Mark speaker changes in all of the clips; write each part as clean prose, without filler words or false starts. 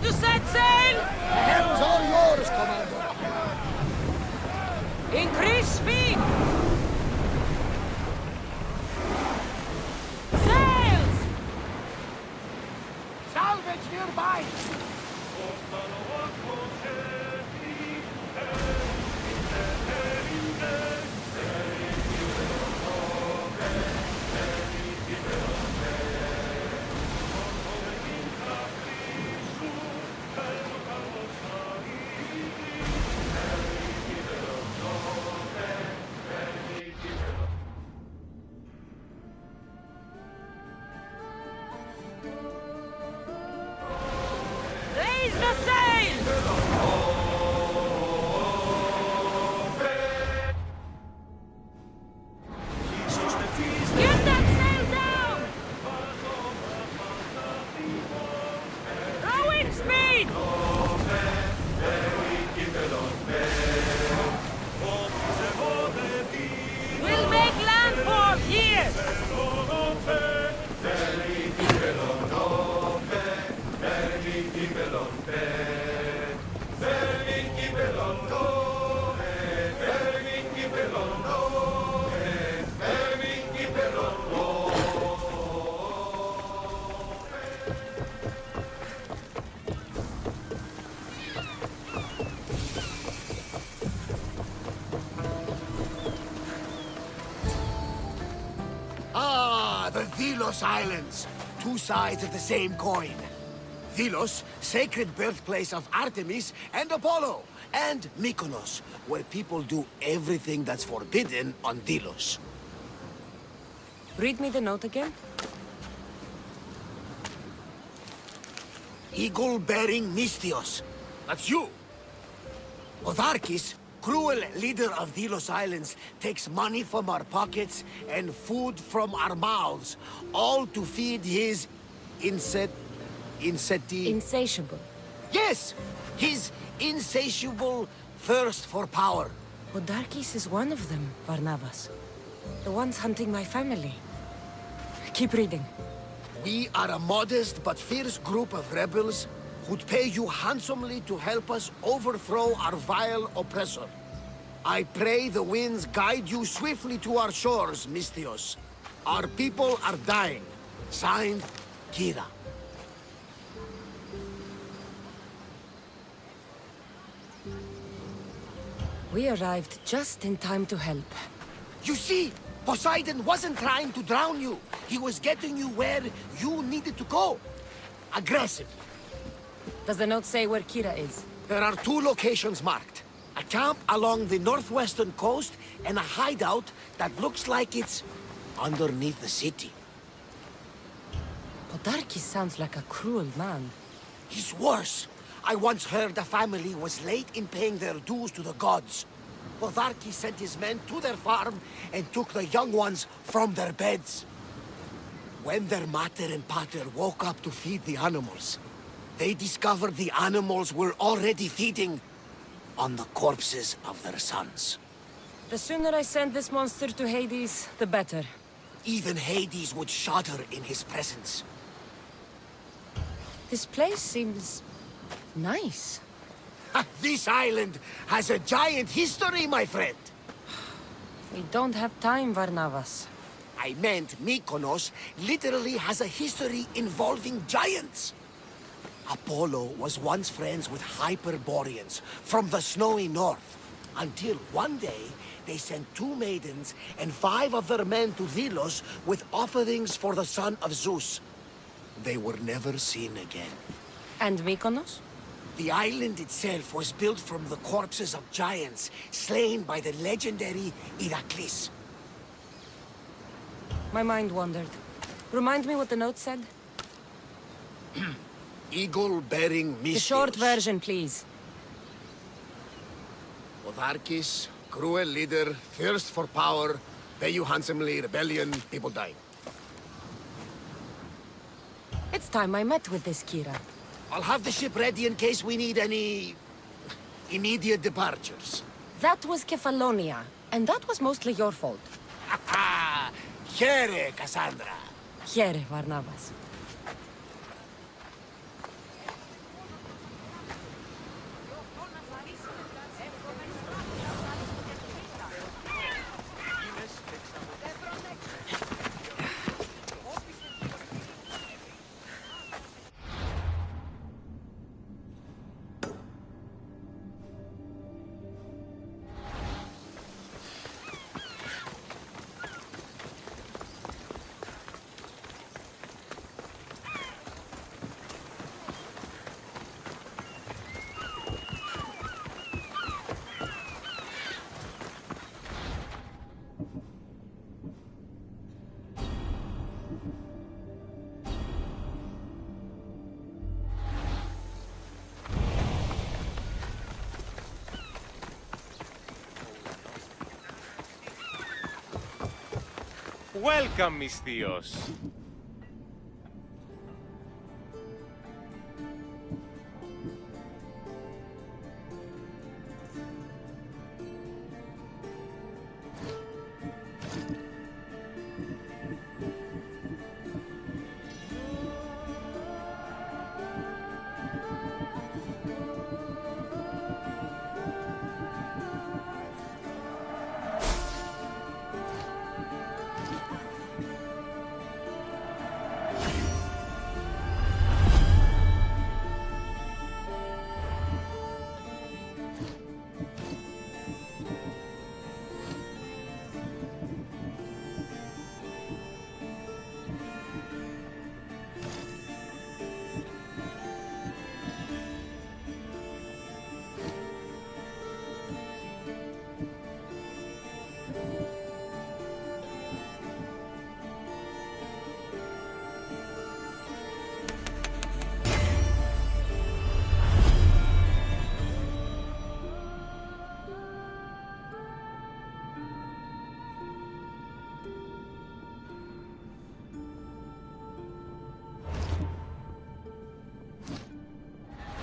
Speaker 1: to set sail!
Speaker 2: The helm's all yours, Commander.
Speaker 1: Increase speed! Sails!
Speaker 2: Salvage nearby!
Speaker 1: Raise the sail! Get that sail down! Rowing speed! We'll make landfall here!
Speaker 2: Ah, the Delos Islands. Two sides of the same coin. Delos, sacred birthplace of Artemis and Apollo. And Mykonos, where people do everything that's forbidden on Delos.
Speaker 1: Read me the note again.
Speaker 2: Eagle-bearing Mystios. That's you. Otharkis, cruel leader of Delos Islands, takes money from our pockets and food from our mouths, all to feed his
Speaker 1: Insatiable.
Speaker 2: Yes! His insatiable thirst for power.
Speaker 1: Odarkis is one of them, Varnavas. The ones hunting my family. Keep reading.
Speaker 2: We are a modest but fierce group of rebels who'd pay you handsomely to help us overthrow our vile oppressor. I pray the winds guide you swiftly to our shores, Mystios. Our people are dying. Signed, Kira.
Speaker 1: We arrived just in time to help.
Speaker 2: You see, Poseidon wasn't trying to drown you. He was getting you where you needed to go. Aggressively.
Speaker 1: Does the note say where Kira is?
Speaker 2: There are two locations marked. A camp along the northwestern coast and a hideout that looks like it's underneath the city.
Speaker 1: Odarkis sounds like a cruel man.
Speaker 2: He's worse. I once heard a family was late in paying their dues to the gods. Otharkis sent his men to their farm and took the young ones from their beds. When their mater and pater woke up to feed the animals, they discovered the animals were already feeding on the corpses of their sons.
Speaker 1: The sooner I send this monster to Hades, the better.
Speaker 2: Even Hades would shudder in his presence.
Speaker 1: This place seems nice.
Speaker 2: This island has a giant history, my friend.
Speaker 1: We don't have time, Varnavas.
Speaker 2: I meant Mykonos literally has a history involving giants. Apollo was once friends with Hyperboreans from the snowy north, until one day they sent 2 maidens and 5 of their men to Delos with offerings for the son of Zeus. They were never seen again.
Speaker 1: And Mykonos?
Speaker 2: The island itself was built from the corpses of giants slain by the legendary Iraklis.
Speaker 1: My mind wandered. Remind me what the note said?
Speaker 2: Eagle-bearing Mystios.
Speaker 1: The short version, please.
Speaker 2: Otharkis, cruel leader, thirst for power, pay you handsomely, rebellion, people dying.
Speaker 1: It's time I met with this Kira.
Speaker 2: I'll have the ship ready in case we need any immediate departures.
Speaker 1: That was Kefalonia, and that was mostly your fault.
Speaker 2: Ha ha! Here, Cassandra.
Speaker 1: Here, Varnavas.
Speaker 3: Welcome, mis tíos.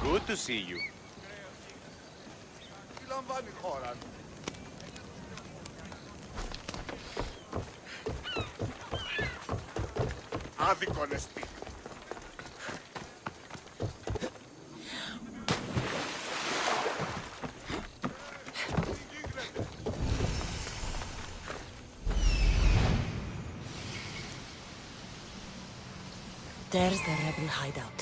Speaker 3: Good to see you.
Speaker 4: Συλλαμβάνει η χώρα του. Άδικον εστί.
Speaker 1: There's the rebel hideout.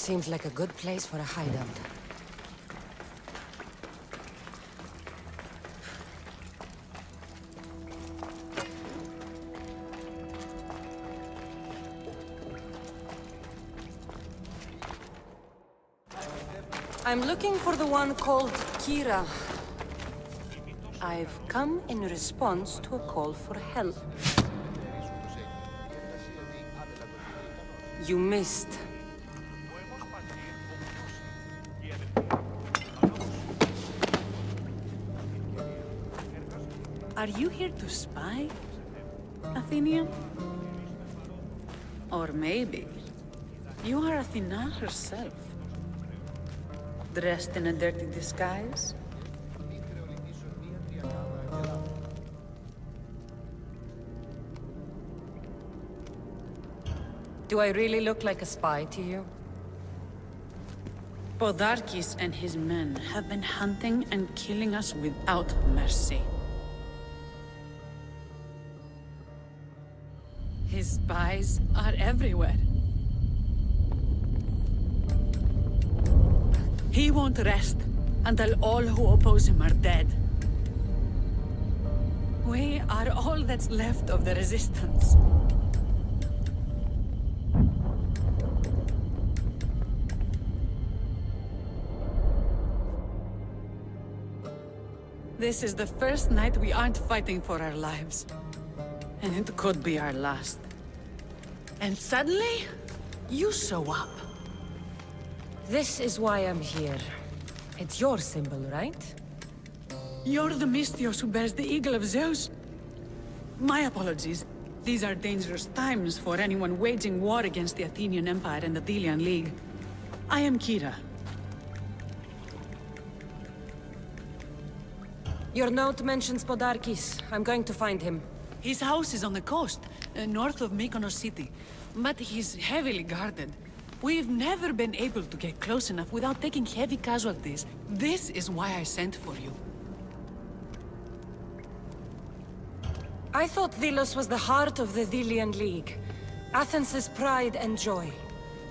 Speaker 1: Seems like a good place for a hideout. I'm looking for the one called Kira. I've come in response to a call for help. You missed.
Speaker 5: Are you here to spy, Athenian? Or maybe you are Athena herself, dressed in a dirty disguise?
Speaker 1: Do I really look like a spy to you?
Speaker 5: Podarkis and his men have been hunting and killing us without mercy. His spies are everywhere. He won't rest until all who oppose him are dead. We are all that's left of the resistance. This is the first night we aren't fighting for our lives. And it could be our last. And suddenly, you show up.
Speaker 1: This is why I'm here. It's your symbol, right?
Speaker 5: You're the Mystios who bears the eagle of Zeus. My apologies. These are dangerous times for anyone waging war against the Athenian Empire and the Delian League. I am Kira.
Speaker 1: Your note mentions Podarkis. I'm going to find him.
Speaker 5: His house is on the coast, north of Mykonos city. But he's heavily guarded. We've never been able to get close enough without taking heavy casualties. This is why I sent for you.
Speaker 1: I thought Delos was the heart of the Delian League. Athens' pride and joy.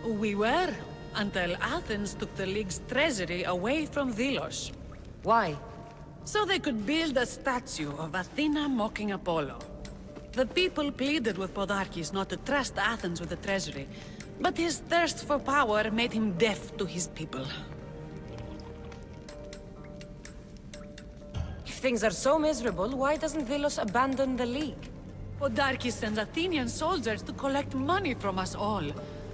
Speaker 5: We were, until Athens took the League's treasury away from Delos.
Speaker 1: Why?
Speaker 5: So they could build a statue of Athena mocking Apollo. The people pleaded with Podarkis not to trust Athens with the treasury, but his thirst for power made him deaf to his people.
Speaker 1: If things are so miserable, why doesn't Delos abandon the League?
Speaker 5: Podarkis sends Athenian soldiers to collect money from us all.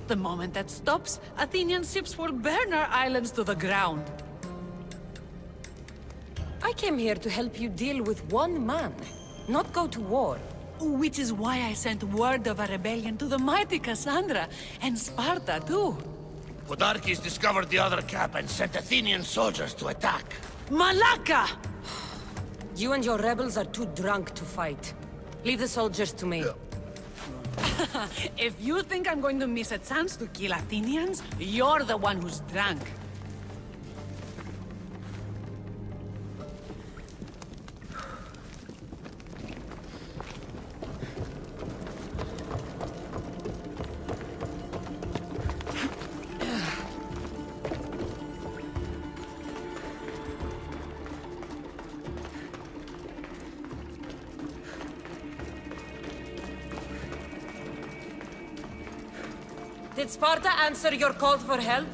Speaker 5: The moment that stops, Athenian ships will burn our islands to the ground.
Speaker 1: I came here to help you deal with one man, not go to war.
Speaker 5: Which is why I sent word of a rebellion to the mighty Cassandra, and Sparta too.
Speaker 2: Podarkis discovered the other camp and sent Athenian soldiers to attack.
Speaker 5: Malaka!
Speaker 1: You and your rebels are too drunk to fight. Leave the soldiers to me.
Speaker 5: If you think I'm going to miss a chance to kill Athenians, you're the one who's drunk.
Speaker 1: Did Sparta answer your call for help?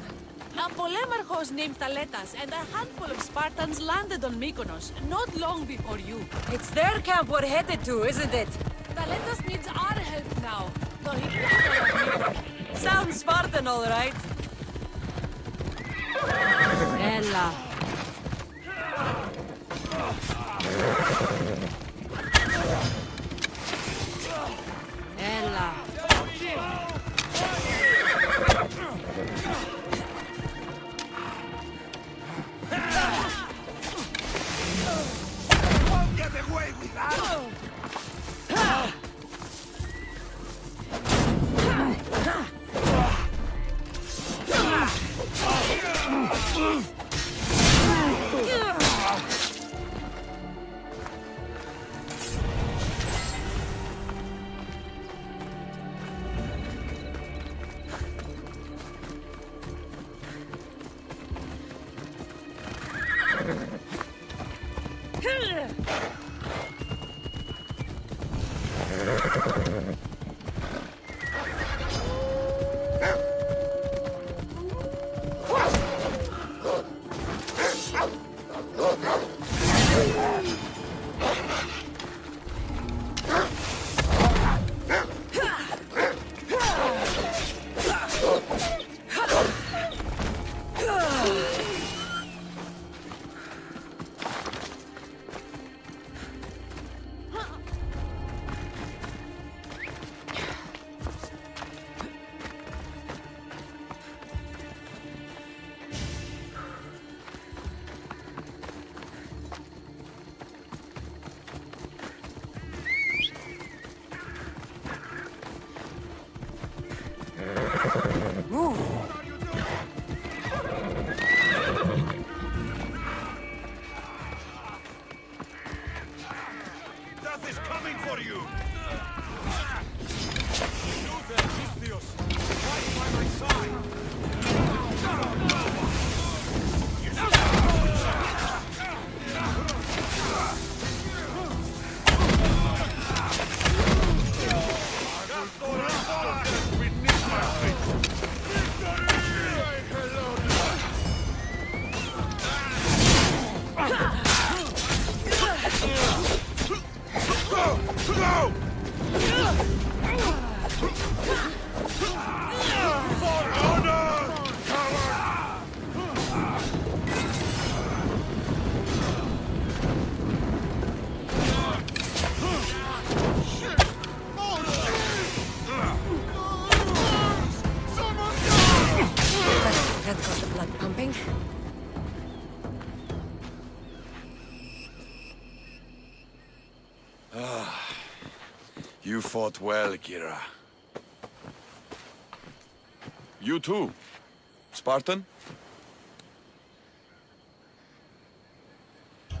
Speaker 5: A polemarchos named Thaletas and a handful of Spartans landed on Mykonos, not long before you.
Speaker 1: It's their camp we're headed to, isn't it?
Speaker 5: Thaletas needs our help now, though he never
Speaker 1: Sounds Spartan, all right.
Speaker 5: Ella.
Speaker 1: Ella.
Speaker 4: Won't get away with that!
Speaker 1: That got the blood pumping.
Speaker 4: You fought well, Kira. You too. Spartan?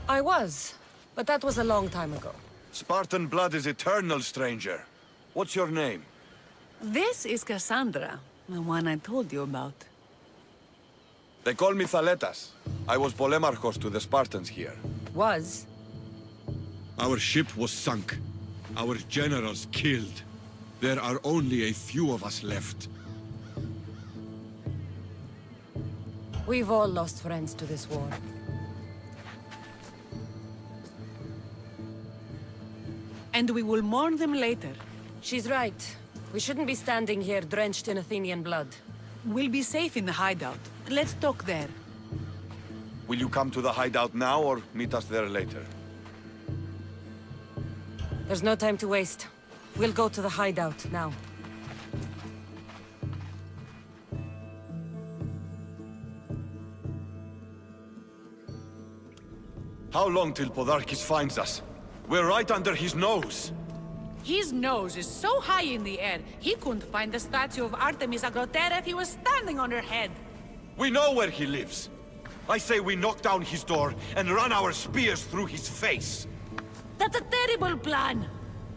Speaker 1: I was, but that was a long time ago.
Speaker 4: Spartan blood is eternal, stranger. What's your name?
Speaker 5: This is Cassandra, the one I told you about.
Speaker 4: They call me Thaletas. I was Polemarchos to the Spartans here.
Speaker 1: Was?
Speaker 6: Our ship was sunk. Our generals killed. There are only a few of us left.
Speaker 1: We've all lost friends to this war.
Speaker 5: And we will mourn them later.
Speaker 1: She's right. We shouldn't be standing here drenched in Athenian blood.
Speaker 5: We'll be safe in the hideout. Let's talk there.
Speaker 4: Will you come to the hideout now or meet us there later?
Speaker 1: There's no time to waste. We'll go to the hideout now.
Speaker 4: How long till Podarkis finds us? We're right under his nose.
Speaker 5: His nose is so high in the air, he couldn't find the statue of Artemis Agrotera if he was standing on her head.
Speaker 4: We know where he lives. I say we knock down his door and run our spears through his face.
Speaker 5: That's a terrible plan.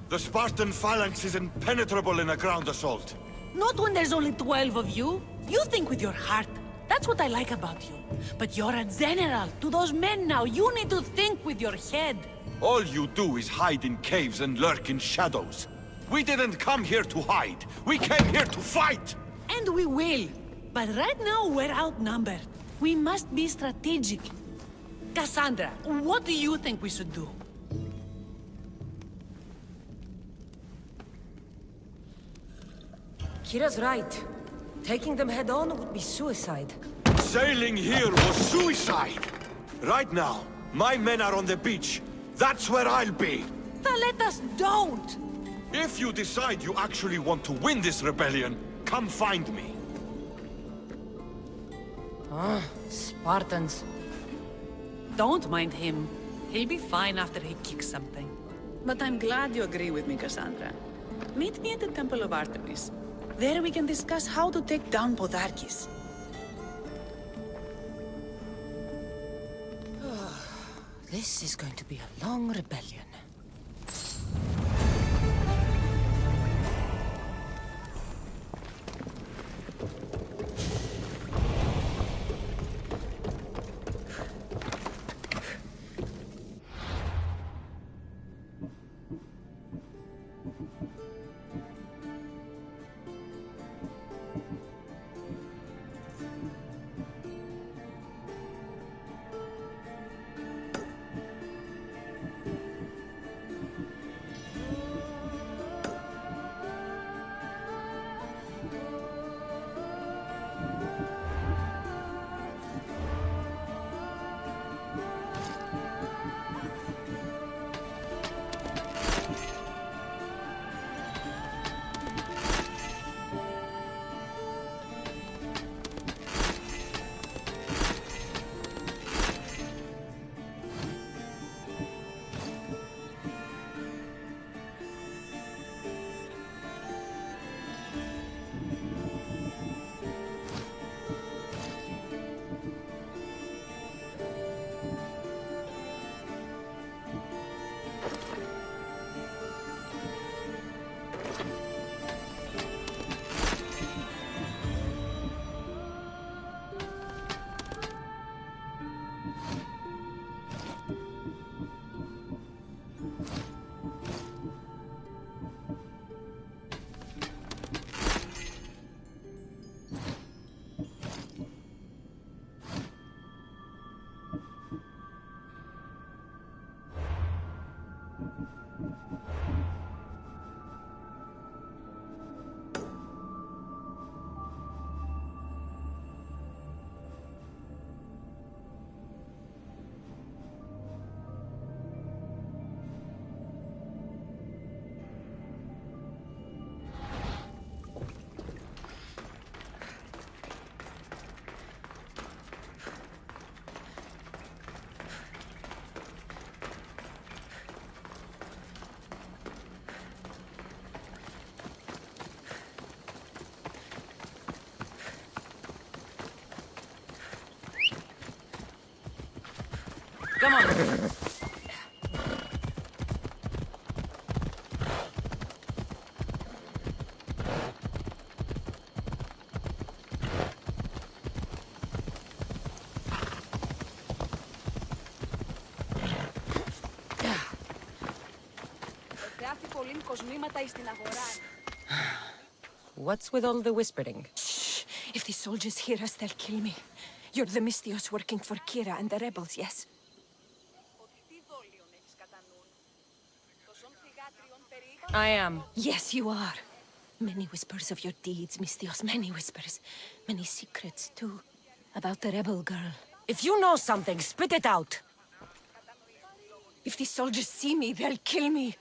Speaker 4: The Spartan phalanx is impenetrable in a ground assault.
Speaker 5: Not when there's only 12 of you. You think with your heart. That's what I like about you. But you're a general. To those men now, you need to think with your head.
Speaker 4: All you do is hide in caves and lurk in shadows. We didn't come here to hide. We came here to fight!
Speaker 5: And we will. But right now, we're outnumbered. We must be strategic. Cassandra, what do you think we should do?
Speaker 1: Kira's right. Taking them head on would be suicide.
Speaker 4: Sailing here was suicide! Right now, my men are on the beach. That's where I'll be!
Speaker 5: Let us don't!
Speaker 4: If you decide you actually want to win this rebellion, come find me.
Speaker 1: Spartans.
Speaker 5: Don't mind him. He'll be fine after he kicks something. But I'm glad you agree with me, Cassandra. Meet me at the Temple of Artemis. There we can discuss how to take down Podarkis.
Speaker 1: This is going to be a long rebellion.
Speaker 5: Come on.
Speaker 1: What's with all the whispering?
Speaker 7: Shh! If the soldiers hear us, they'll kill me. You're the Mystios working for Kira and the rebels, yes?
Speaker 1: I am.
Speaker 7: Yes, you are. Many whispers of your deeds, Mystios, many whispers. Many secrets, too. About the rebel girl.
Speaker 1: If you know something, spit it out!
Speaker 7: If the soldiers see me, they'll kill me.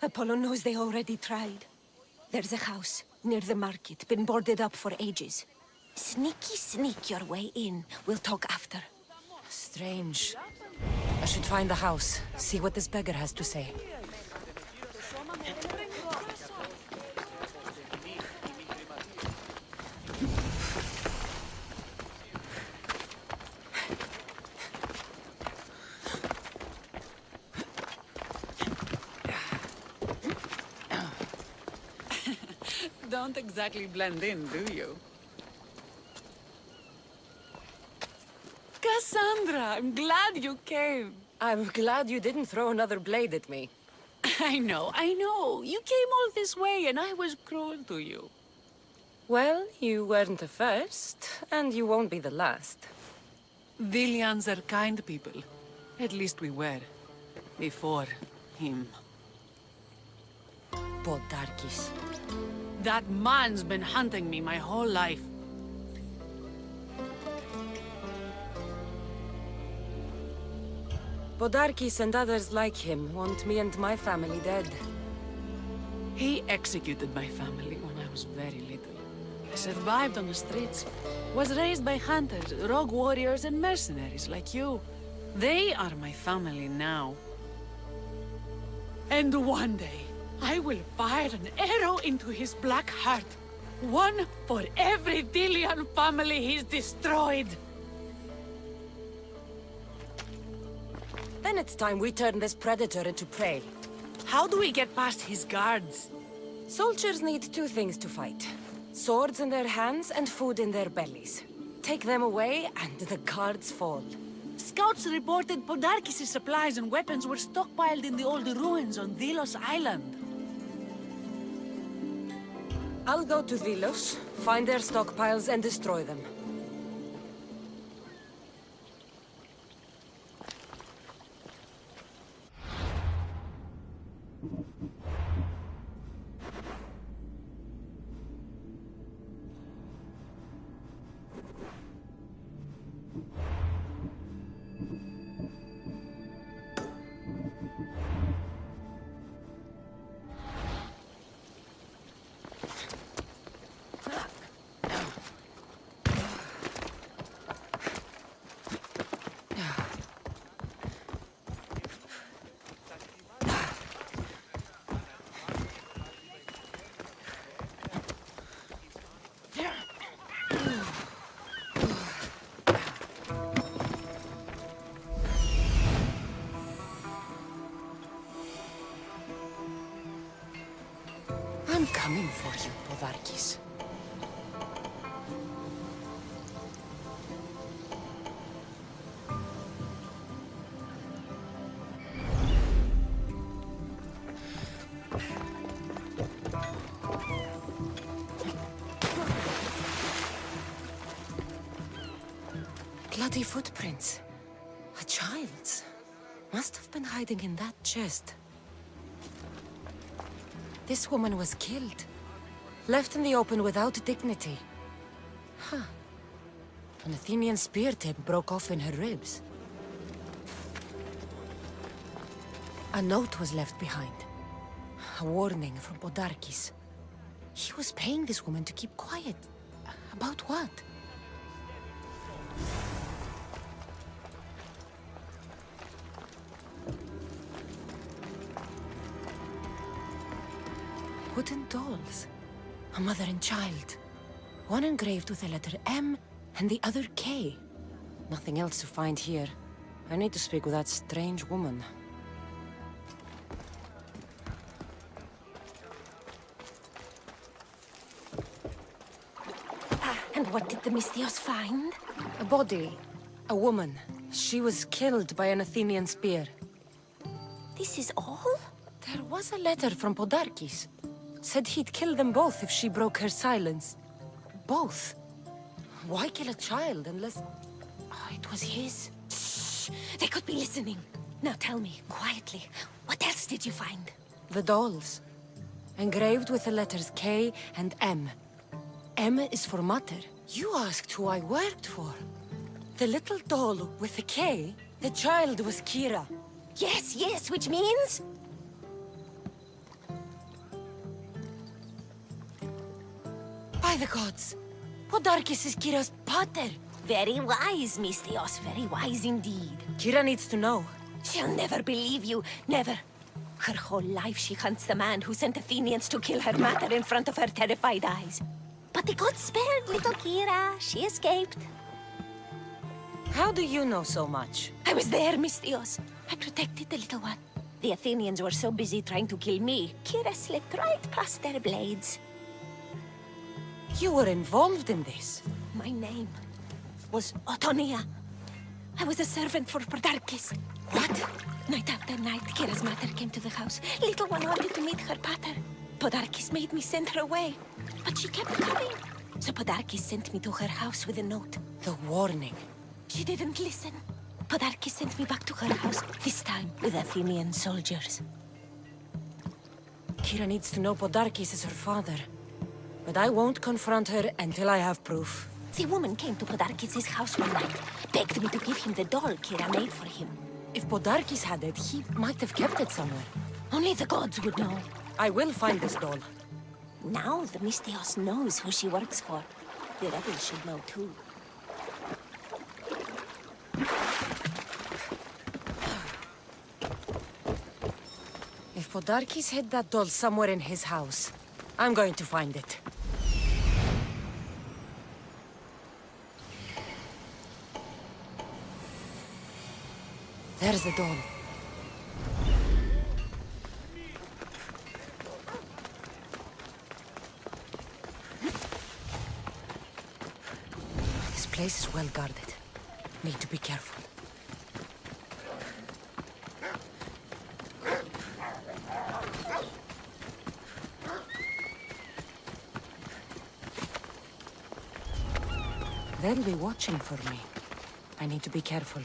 Speaker 7: Apollo knows they already tried. There's a house near the market, been boarded up for ages. Sneak your way in. We'll talk after.
Speaker 1: Strange. I should find the house, see what this beggar has to say.
Speaker 5: Don't exactly blend in, do you? Cassandra, I'm glad you came.
Speaker 1: I'm glad you didn't throw another blade at me.
Speaker 5: I know. You came all this way and I was cruel to you.
Speaker 1: Well, you weren't the first, and you won't be the last.
Speaker 5: Dilians are kind people. At least we were. Before him.
Speaker 1: Podarkis.
Speaker 5: That man's been hunting me my whole life.
Speaker 1: Podarkis and others like him want me and my family dead.
Speaker 5: He executed my family when I was very little. I survived on the streets. Was raised by hunters, rogue warriors, and mercenaries like you. They are my family now. And one day, I will fire an arrow into his black heart. One for every Dilian family he's destroyed.
Speaker 1: Then it's time we turn this predator into prey.
Speaker 5: How do we get past his guards?
Speaker 1: Soldiers need two things to fight. Swords in their hands and food in their bellies. Take them away and the guards fall.
Speaker 5: Scouts reported Podarkis' supplies and weapons were stockpiled in the old ruins on Delos Island.
Speaker 1: I'll go to Delos, find their stockpiles and destroy them. I'm coming for you, Podarkis. Bloody footprints. A child's. Must have been hiding in that chest. This woman was killed. Left in the open without dignity. Huh. An Athenian spear tip broke off in her ribs. A note was left behind. A warning from Podarkis. He was paying this woman to keep quiet. About what? Wooden dolls. A mother and child. One engraved with the letter M and the other K. Nothing else to find here. I need to speak with that strange woman.
Speaker 7: And what did the Misthios find?
Speaker 1: A body. A woman. She was killed by an Athenian spear.
Speaker 7: This is all?
Speaker 1: There was a letter from Podarkis. Said he'd kill them both if she broke her silence. Both? Why kill a child unless... Oh, it was his?
Speaker 7: Shh! They could be listening. Now tell me, quietly, what else did you find?
Speaker 1: The dolls. Engraved with the letters K and M. M is for mater. You asked who I worked for. The little doll with the K, the child was Kira.
Speaker 7: Yes, yes, which means?
Speaker 1: By the gods! Podarkis is Kira's pater!
Speaker 7: Very wise, Misthios, very wise indeed.
Speaker 1: Kira needs to know.
Speaker 7: She'll never believe you, never. Her whole life she hunts the man who sent Athenians to kill her mater in front of her terrified eyes. But the gods spared little Kira. She escaped.
Speaker 1: How do you know so much?
Speaker 7: I was there, Misthios. I protected the little one. The Athenians were so busy trying to kill me, Kira slipped right past their blades.
Speaker 1: You were involved in this.
Speaker 7: My name was Otonia. I was a servant for Podarkis.
Speaker 1: What?
Speaker 7: Night after night, Kira's mater came to the house. Little one wanted to meet her pater. Podarkis made me send her away, but she kept coming. So Podarkis sent me to her house with a note.
Speaker 1: The warning.
Speaker 7: She didn't listen. Podarkis sent me back to her house, this time with Athenian soldiers.
Speaker 1: Kira needs to know Podarkis is her father. But I won't confront her until I have proof.
Speaker 7: The woman came to Podarkis' house one night, begged me to give him the doll Kira made for him.
Speaker 1: If Podarkis had it, he might have kept it somewhere.
Speaker 7: Only the gods would know.
Speaker 1: I will find this doll.
Speaker 7: Now the Misthios knows who she works for. The rebels should know too.
Speaker 1: If Podarkis hid that doll somewhere in his house, I'm going to find it. There's the doll. This place is well guarded. Need to be careful. They'll be watching for me. I need to be careful.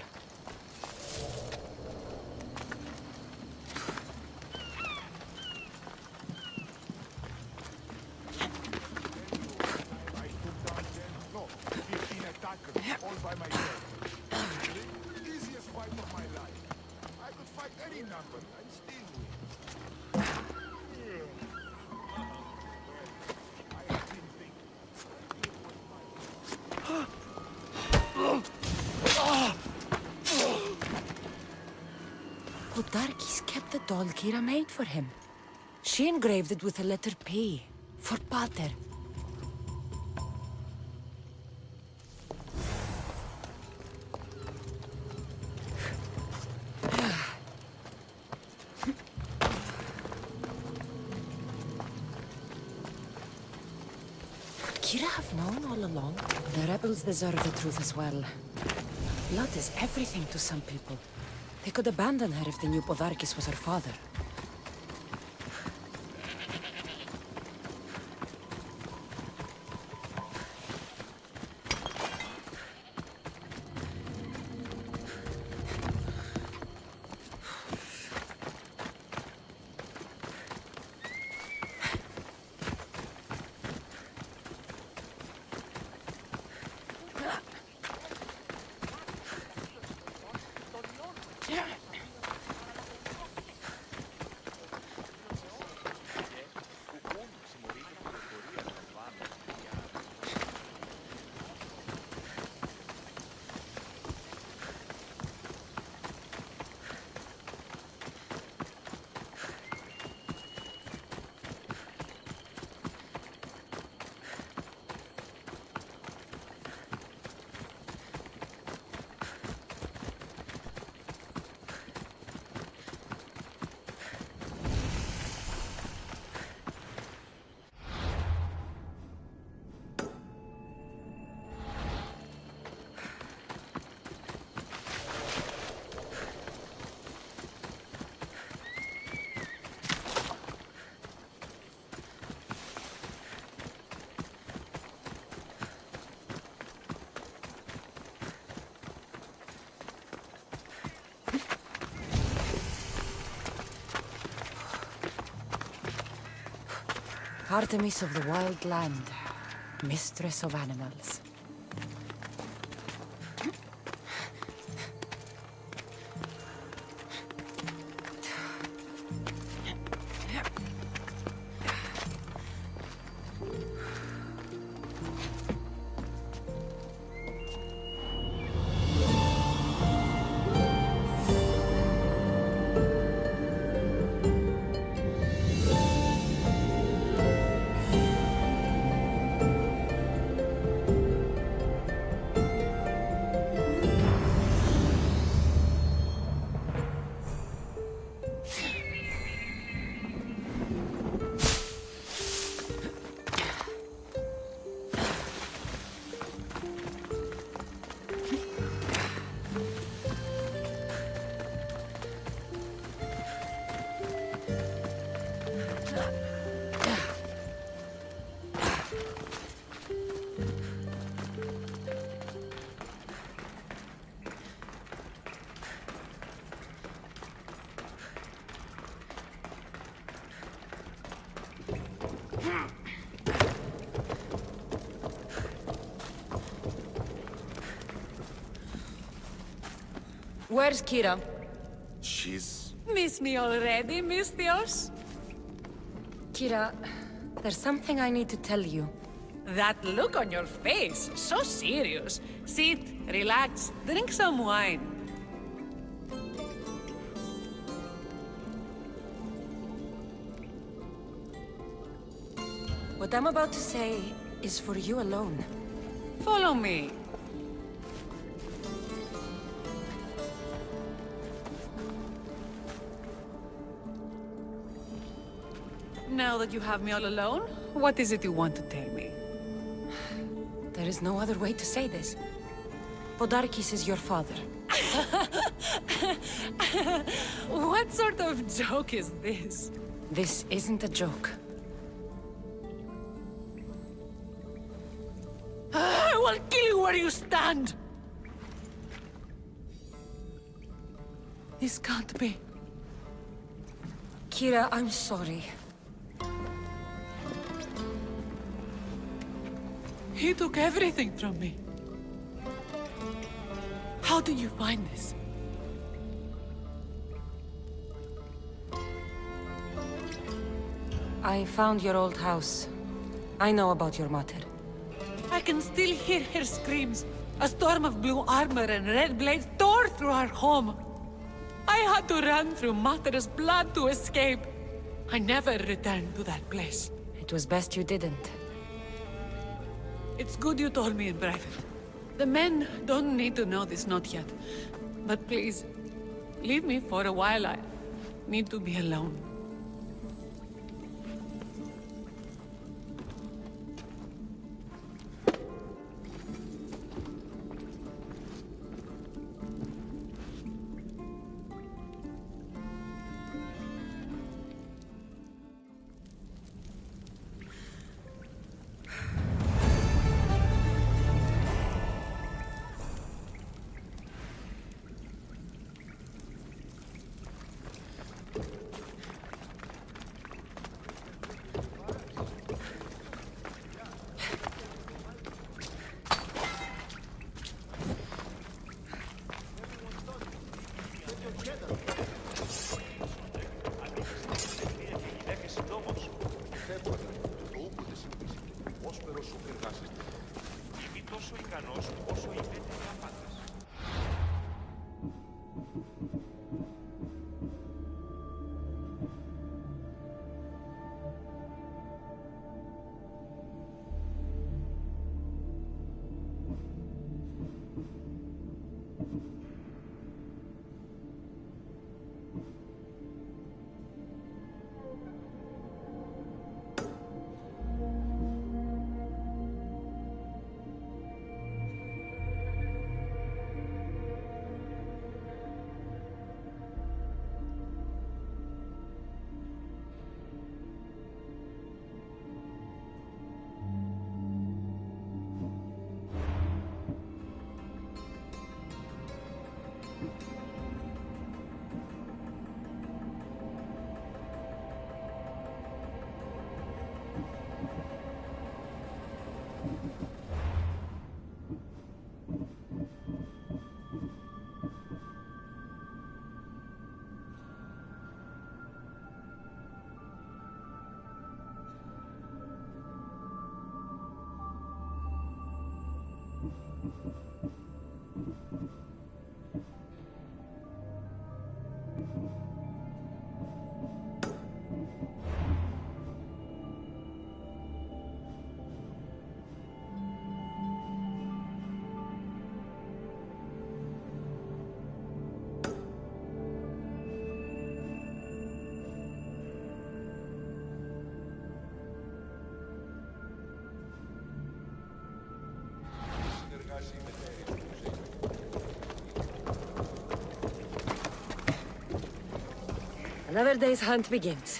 Speaker 1: Podarkis kept the doll Kira made for him. She engraved it with the letter P, for pater. Could Kira have known all along? The rebels deserve the truth as well. Blood is everything to some people. They could abandon her if they knew Podarkis was her father. Artemis of the wild land, mistress of animals. Where's Kira?
Speaker 4: She's...
Speaker 5: Miss me already, Misthios?
Speaker 1: Kira, there's something I need to tell you.
Speaker 5: That look on your face, so serious. Sit, relax, drink some wine.
Speaker 1: What I'm about to say is for you alone.
Speaker 5: Follow me. Now that you have me all alone, what is it you want to tell me?
Speaker 1: There is no other way to say this. Podarkis is your father.
Speaker 5: What sort of joke is this?
Speaker 1: This isn't a joke.
Speaker 5: I will kill you where you stand! This can't be.
Speaker 1: Kira, I'm sorry.
Speaker 5: He took everything from me. How did you find this?
Speaker 1: I found your old house. I know about your mother.
Speaker 5: I can still hear her screams. A storm of blue armor and red blades tore through our home. I had to run through Mater's blood to escape. I never returned to that place.
Speaker 1: It was best you didn't.
Speaker 5: It's good you told me in private. The men don't need to know this, not yet. But please, leave me for a while. I need to be alone.
Speaker 1: Another day's hunt begins.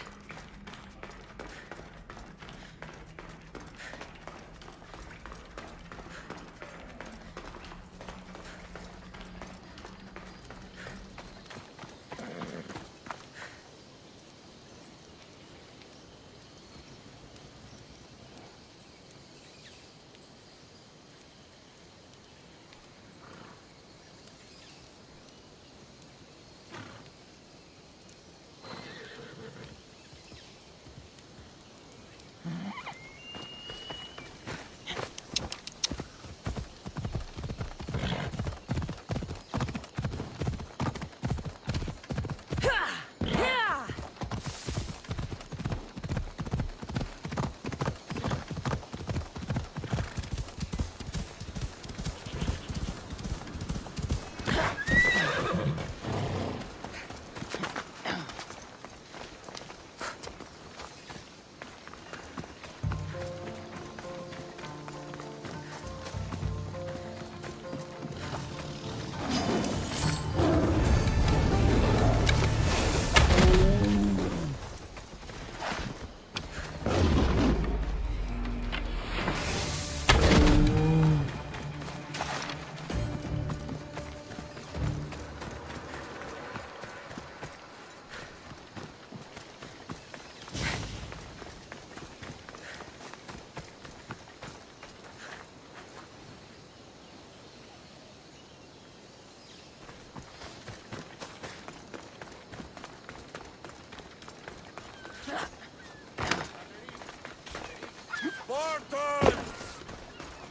Speaker 4: Spartans!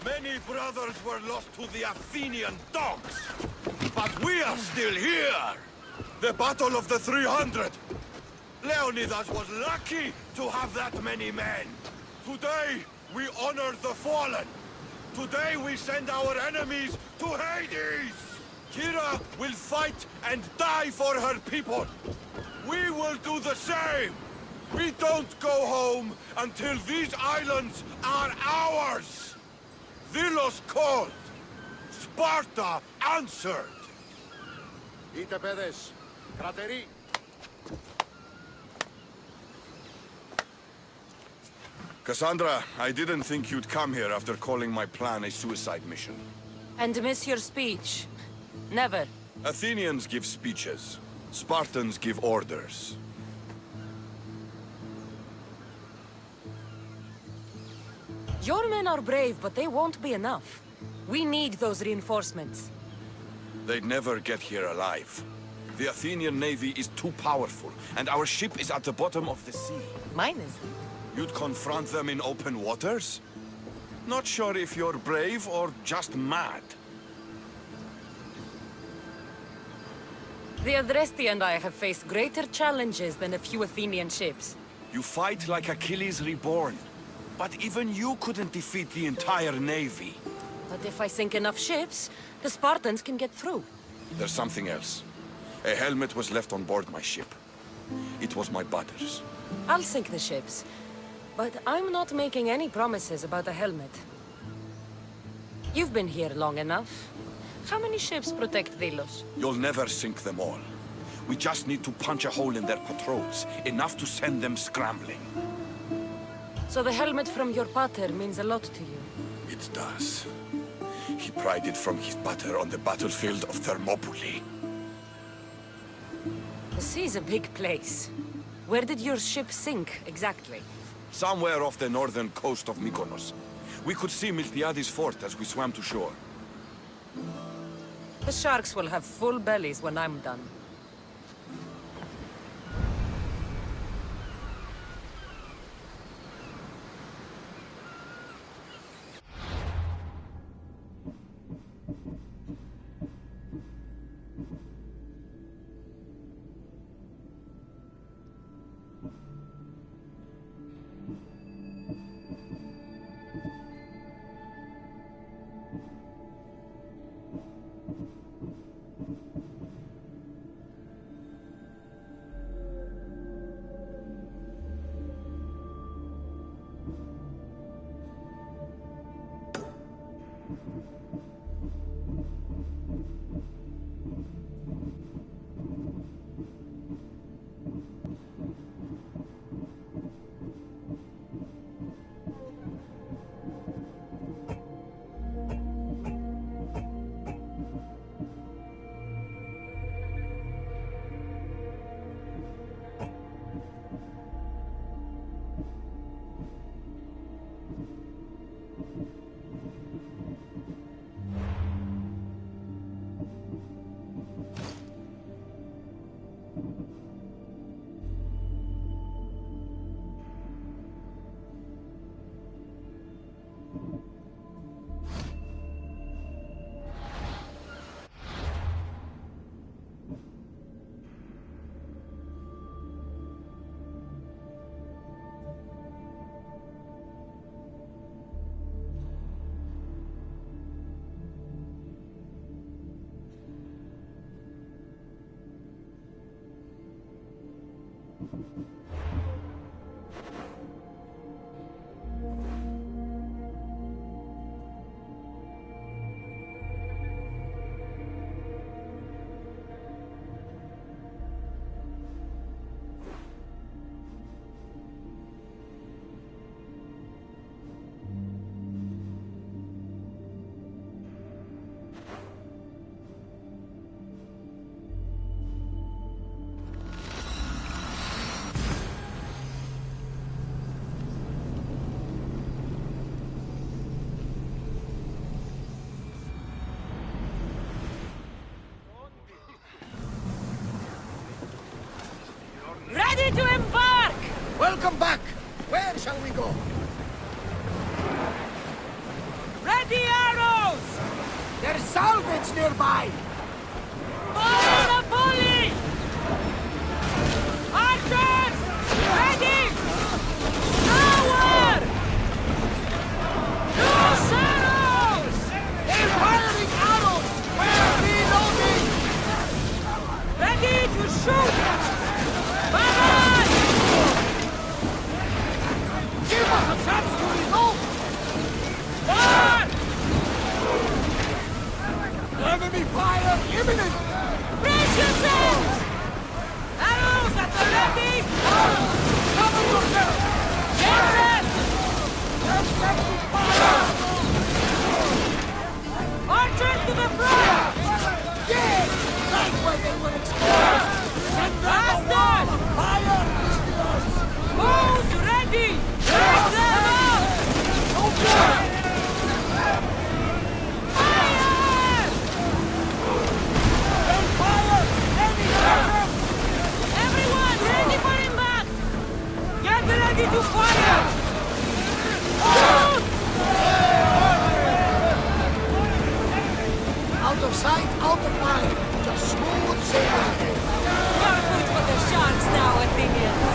Speaker 4: Many brothers were lost to the Athenian dogs, but we are still here! The Battle of the 300! Leonidas was lucky to have that many men! Today, we honor the fallen! Today, we send our enemies to Hades! Kira will fight and die for her people! We will do the same! We don't go home until these islands are ours! Delos called! Sparta answered!
Speaker 2: Είτε παιδες, κρατεροί.
Speaker 4: Cassandra, I didn't think you'd come here after calling my plan a suicide mission.
Speaker 1: And miss your speech. Never.
Speaker 4: Athenians give speeches. Spartans give orders.
Speaker 1: Your men are brave, but they won't be enough. We need those reinforcements.
Speaker 4: They'd never get here alive. The Athenian navy is too powerful, and our ship is at the bottom of the sea.
Speaker 1: Mine is.
Speaker 4: You'd confront them in open waters? Not sure if you're brave or just mad.
Speaker 1: The Adresti and I have faced greater challenges than a few Athenian ships.
Speaker 4: You fight like Achilles reborn. But even you couldn't defeat the entire navy.
Speaker 1: But if I sink enough ships, the Spartans can get through.
Speaker 4: There's something else. A helmet was left on board my ship. It was my buddy's.
Speaker 1: I'll sink the ships. But I'm not making any promises about a helmet. You've been here long enough. How many ships protect Delos?
Speaker 4: You'll never sink them all. We just need to punch a hole in their patrols, enough to send them scrambling.
Speaker 1: So the helmet from your pater means a lot to you.
Speaker 4: It does. He pried it from his pater on the battlefield of Thermopylae.
Speaker 1: The sea's a big place. Where did your ship sink, exactly?
Speaker 4: Somewhere off the northern coast of Mykonos. We could see Miltiades' fort as we swam to shore.
Speaker 1: The sharks will have full bellies when I'm done. Ready to embark!
Speaker 2: Welcome back! Where shall we go?
Speaker 1: Ready arrows!
Speaker 2: There's salvage nearby!
Speaker 1: Fire the volley! Archers! Ready! Forward! Loose arrows!
Speaker 2: They're firing arrows! We're reloading!
Speaker 1: Ready to shoot! Fire!
Speaker 2: Give us a chance to reload!
Speaker 1: Fire!
Speaker 2: Enemy fire imminent!
Speaker 1: Brace yourselves! Arrows at the ready!
Speaker 2: Cover yourself!
Speaker 1: Get set!
Speaker 2: Let's get to fire!
Speaker 1: Archers to the front!
Speaker 2: Yes! Right where they were exposed! Send them a wall of fire, Mistios!
Speaker 1: Bows ready! Break them up!
Speaker 2: No good!
Speaker 1: Fire!
Speaker 2: They fire! Any fire!
Speaker 1: Everyone ready for impact! Get ready to fire! Shoot!
Speaker 2: Out of sight, out of mind. Just smooth sailing ahead.
Speaker 1: You're food for the sharks now, Athenians!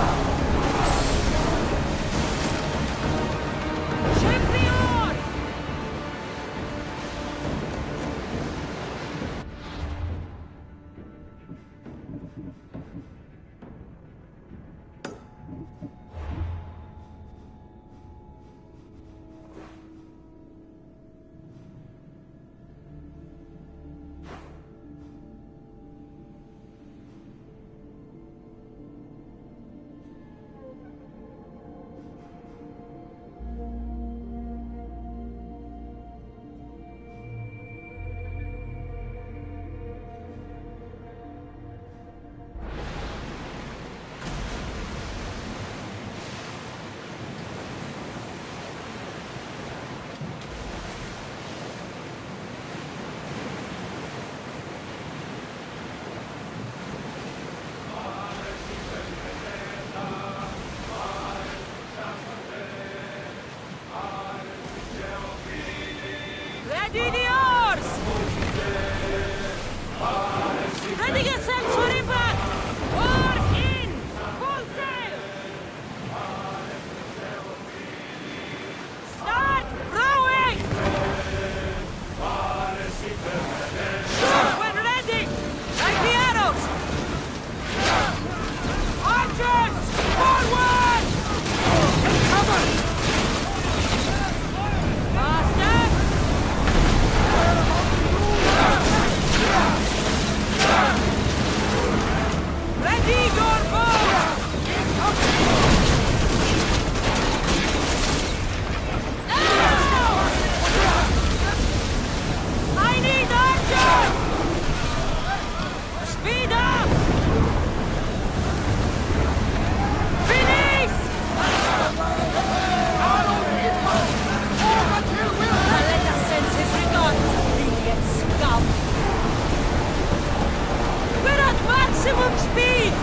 Speaker 1: Ship the oars! Ready the oars! Ready yourselves for impact! Oars in! Full sail! Start rowing! Shoot when ready! Like the arrows! Archers! Forward!
Speaker 2: Cover!
Speaker 1: Faster! Ready your boat! I need archers! Speed up! Finish! Let us sense his regard, idiot scum! We're at maximum speed!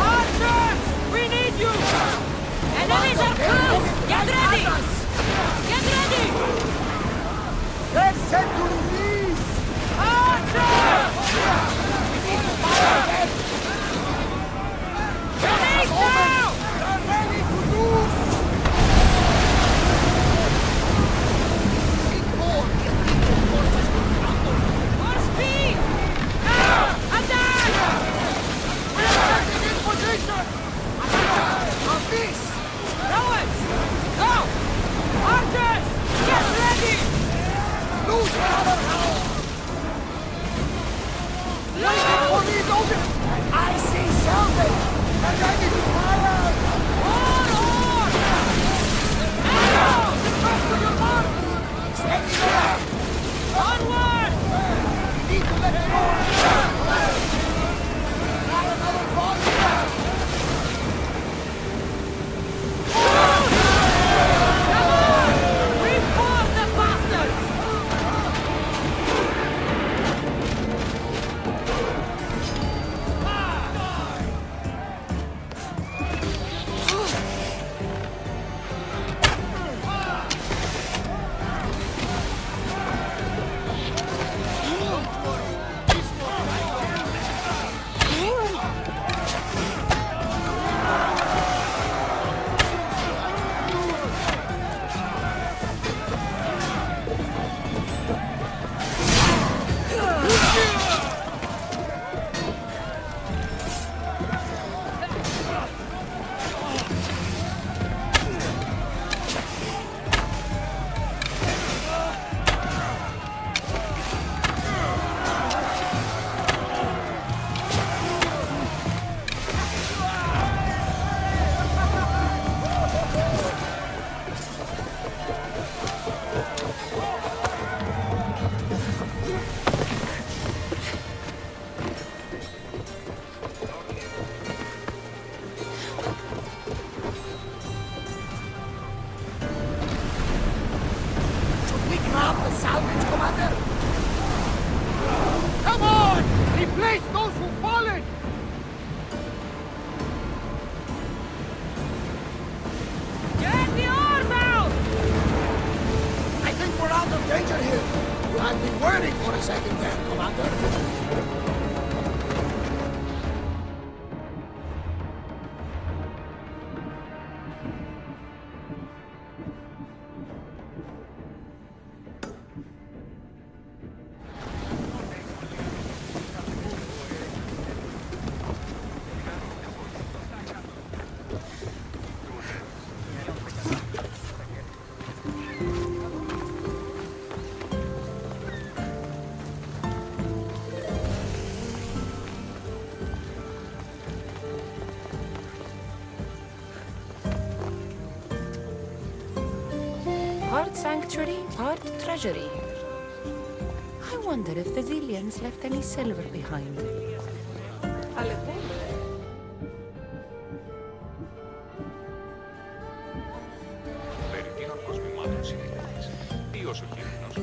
Speaker 1: Archers! We need you! Enemies are close! Get ready! Get ready!
Speaker 2: They're set to release!
Speaker 1: Archers! Finish now!
Speaker 2: They're ready to lose! Seek more! The Athenian forces will crumble!
Speaker 1: More speed! Now! Attack!
Speaker 2: We're taking in position! Come on! Replace those who've fallen!
Speaker 1: Get the oars out!
Speaker 2: I think we're out of danger here. You had me worried for a second there, Commander.
Speaker 1: Part sanctuary, part treasury. I wonder if the Zillions left any silver behind.
Speaker 3: Περί τίνων κοσμημάτων συνεχίζεις. Ποιος ο κίνδυνος?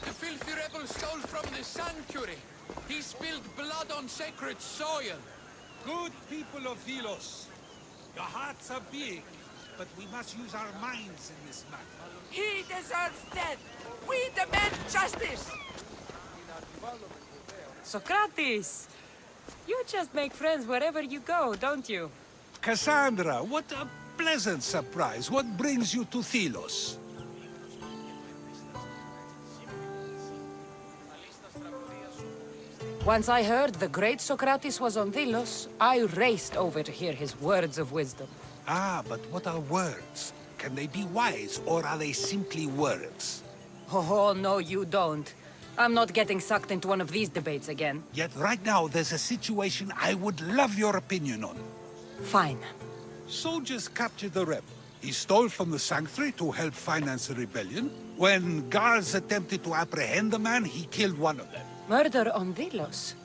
Speaker 8: The filthy rebel stole from the sanctuary. He spilled blood on sacred soil.
Speaker 9: Good people of Philos, your hearts are big, but we must use our minds in this matter.
Speaker 1: He deserves death! We demand justice! Socrates! You just make friends wherever you go, don't you?
Speaker 9: Cassandra, what a pleasant surprise. What brings you to Philos?
Speaker 1: Once I heard the great Socrates was on Delos, I raced over to hear his words of wisdom.
Speaker 9: Ah, but what are words? Can they be wise, or are they simply words?
Speaker 1: Oh, no, you don't. I'm not getting sucked into one of these debates again.
Speaker 9: Yet right now, there's a situation I would love your opinion on.
Speaker 1: Fine.
Speaker 9: Soldiers captured the rebel. He stole from the sanctuary to help finance the rebellion. When guards attempted to apprehend the man, he killed one of them.
Speaker 1: Murder on Delos.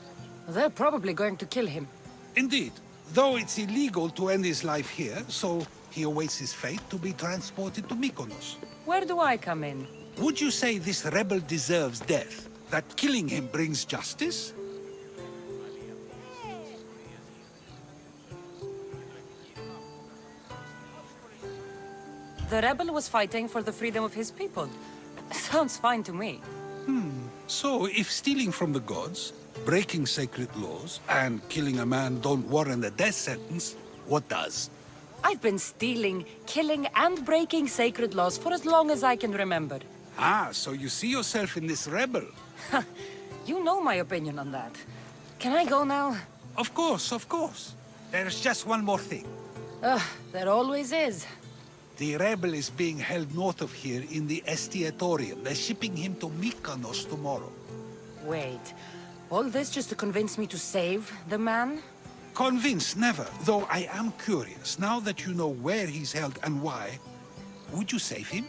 Speaker 1: They're probably going to kill him.
Speaker 9: Indeed, though it's illegal to end his life here, so he awaits his fate to be transported to Mykonos.
Speaker 1: Where do I come in?
Speaker 9: Would you say this rebel deserves death? That killing him brings justice?
Speaker 1: The rebel was fighting for the freedom of his people. Sounds fine to me.
Speaker 9: So, if stealing from the gods, breaking sacred laws, and killing a man don't warrant a death sentence, what does?
Speaker 1: I've been stealing, killing, and breaking sacred laws for as long as I can remember.
Speaker 9: Ah, so you see yourself in this rebel?
Speaker 1: You know my opinion on that. Can I go now?
Speaker 9: Of course, of course. There's just one more thing.
Speaker 1: There always is.
Speaker 9: The rebel is being held north of here in the Estiatorium. They're shipping him to Mykonos tomorrow.
Speaker 1: Wait, all this just to convince me to save the man?
Speaker 9: Convinced, never. Though I am curious, now that you know where he's held and why, would you save him?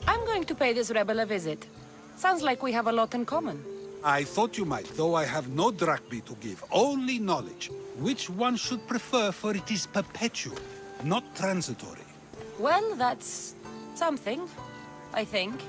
Speaker 1: I'm going to pay this rebel a visit. Sounds like we have a lot in common.
Speaker 9: I thought you might, though I have no drachmae to give, only knowledge. Which one should prefer, for it is perpetual, not transitory.
Speaker 1: Well, that's something, I think.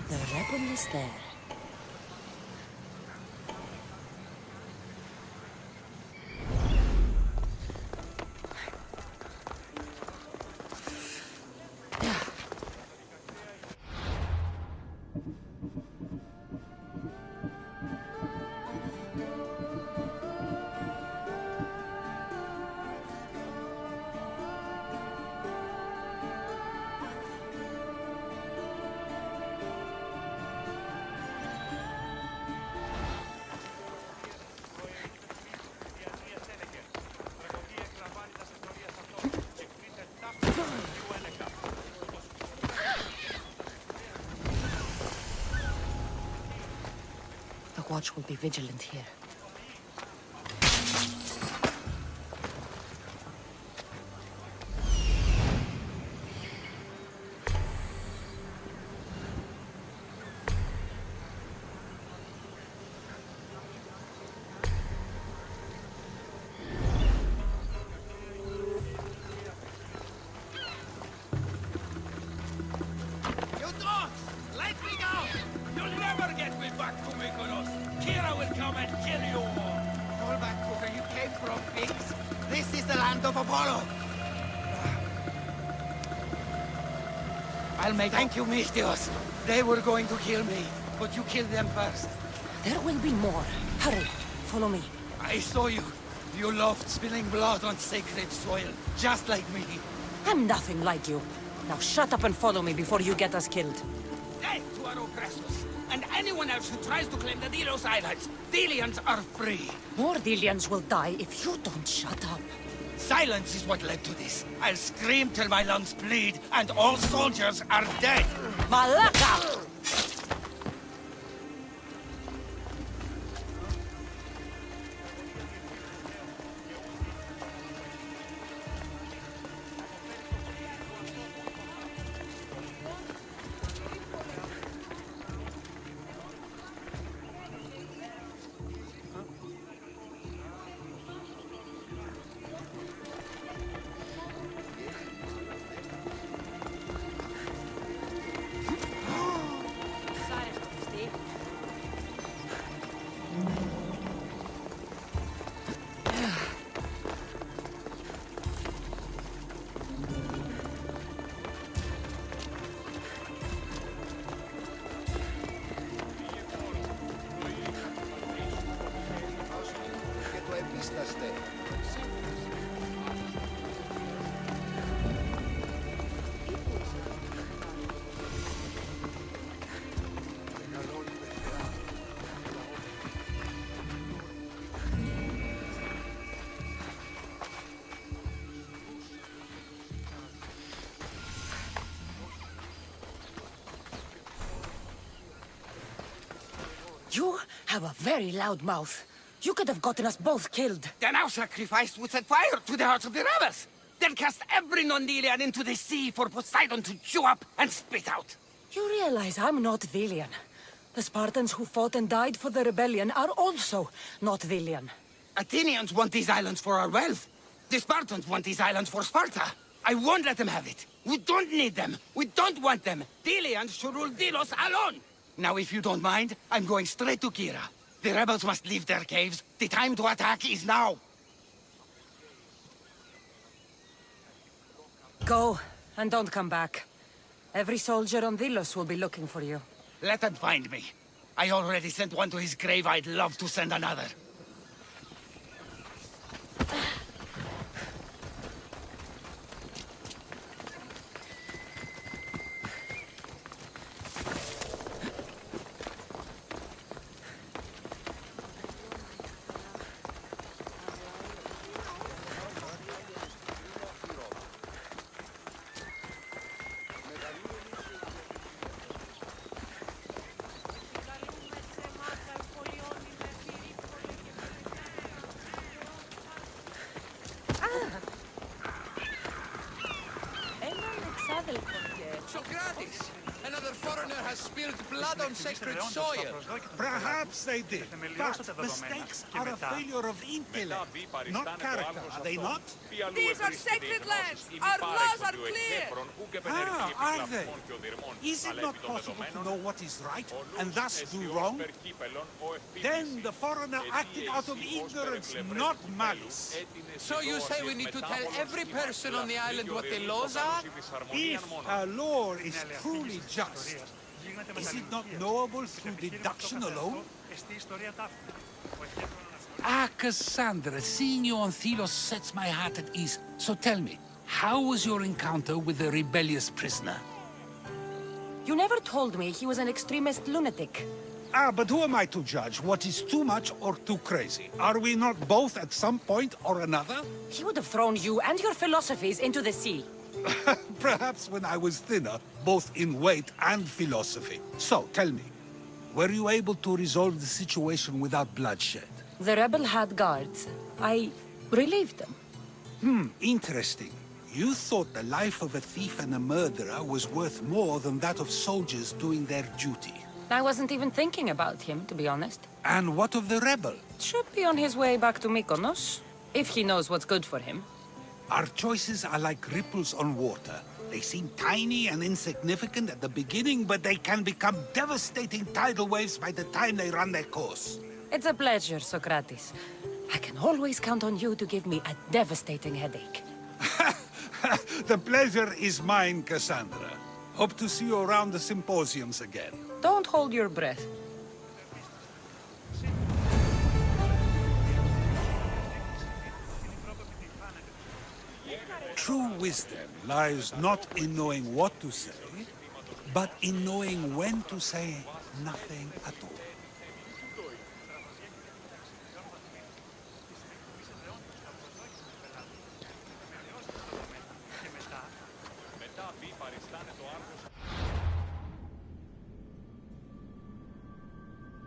Speaker 1: The rebel is there. The watch will be vigilant here.
Speaker 4: You dogs! Let me go! You'll never get me back to Mykonos! Kira will come and kill you all!
Speaker 2: Fall back to where you came from, pigs. This is the land of Apollo. Thank you, Misthios. They were going to kill me, but you killed them first.
Speaker 1: There will be more. Hurry, follow me.
Speaker 2: I saw you. You loved spilling blood on sacred soil, just like me.
Speaker 1: I'm nothing like you. Now shut up and follow me before you get us killed.
Speaker 2: Death to our oppressors, and anyone else who tries to claim the Delos Islands. Delians are free.
Speaker 1: More Delians will die if you don't shut up.
Speaker 2: Silence is what led to this. I'll scream till my lungs bleed, and all soldiers are dead.
Speaker 1: Malaka! You have a very loud mouth. You could have gotten us both killed.
Speaker 2: Then our sacrifice would set fire to the hearts of the rebels. Then cast every non-Delian into the sea for Poseidon to chew up and spit out.
Speaker 1: You realize I'm not Delian. The Spartans who fought and died for the rebellion are also not Delian.
Speaker 2: Athenians want these islands for our wealth. The Spartans want these islands for Sparta. I won't let them have it. We don't need them. We don't want them. Delians should rule Delos alone. Now, if you don't mind, I'm going straight to Kira. The rebels must leave their caves. The time to attack is now.
Speaker 1: Go, and don't come back. Every soldier on Delos will be looking for you.
Speaker 2: Let them find me. I already sent one to his grave. I'd love to send another.
Speaker 8: Socrates! Another foreigner has spilled blood on sacred soil.
Speaker 9: Perhaps they did, but mistakes are a failure of intellect, not character, are they not?
Speaker 8: These are sacred lands! Our laws are clear!
Speaker 9: Ah, are they? Is it not possible to know what is right, and thus do wrong? Then the foreigner acted out of ignorance, not malice.
Speaker 8: So you say we need to tell every person on the island what the laws are?
Speaker 9: If a law is truly just, is it not knowable through deduction alone?
Speaker 10: Ah, Cassandra, seeing you on Thelos sets my heart at ease. So tell me, how was your encounter with the rebellious prisoner?
Speaker 1: You never told me he was an extremist lunatic.
Speaker 9: Ah, but who am I to judge what is too much or too crazy? Are we not both at some point or another?
Speaker 1: He would have thrown you and your philosophies into the sea.
Speaker 9: Perhaps when I was thinner, both in weight and philosophy. So, tell me, were you able to resolve the situation without bloodshed?
Speaker 1: The rebel had guards. I relieved them.
Speaker 9: Interesting. You thought the life of a thief and a murderer was worth more than that of soldiers doing their duty.
Speaker 1: I wasn't even thinking about him, to be honest.
Speaker 9: And what of the rebel?
Speaker 1: Should be on his way back to Mykonos, if he knows what's good for him.
Speaker 9: Our choices are like ripples on water. They seem tiny and insignificant at the beginning, but they can become devastating tidal waves by the time they run their course.
Speaker 1: It's a pleasure, Socrates. I can always count on you to give me a devastating headache.
Speaker 9: The pleasure is mine, Cassandra. Hope to see you around the symposiums again.
Speaker 1: Don't hold your breath.
Speaker 9: True wisdom lies not in knowing what to say, but in knowing when to say nothing at